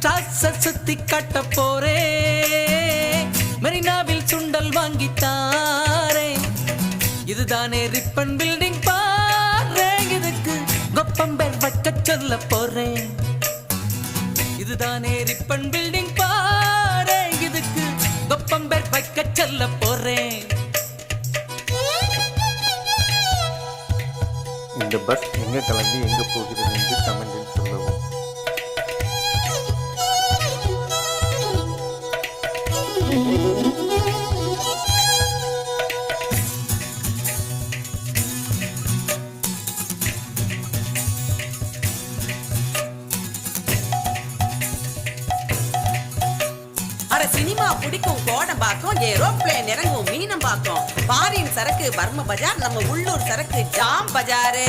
Stars சுத்தி கட்ட போறேன், மெரினாவில் சுண்டல் வாங்கி தாரேன். இதுதானே ரிப்பன் பில்டிங் பாரு, இதுக்கு கொப்பம்பேர் வைக்க சொல்ல போறேன். இதுதானே ரிப்பன் பில்டிங் பாரு, இதுக்கு கொப்பம்பேர் வைக்க சொல்ல போறேன். இந்த பஸ் எங்க கிளம்பி எங்க போகிறது என்று கமெண்டில் சொல்லவும். சினிமா பிடிக்கும் கோடம்பாக்கம், ஏரோப்ளேன் இறங்கும் மீனம்பாக்கம், பாரின் சரக்கு பர்ம பஜார், நம்ம உள்ளூர் சரக்கு ஜாம் பஜாரே.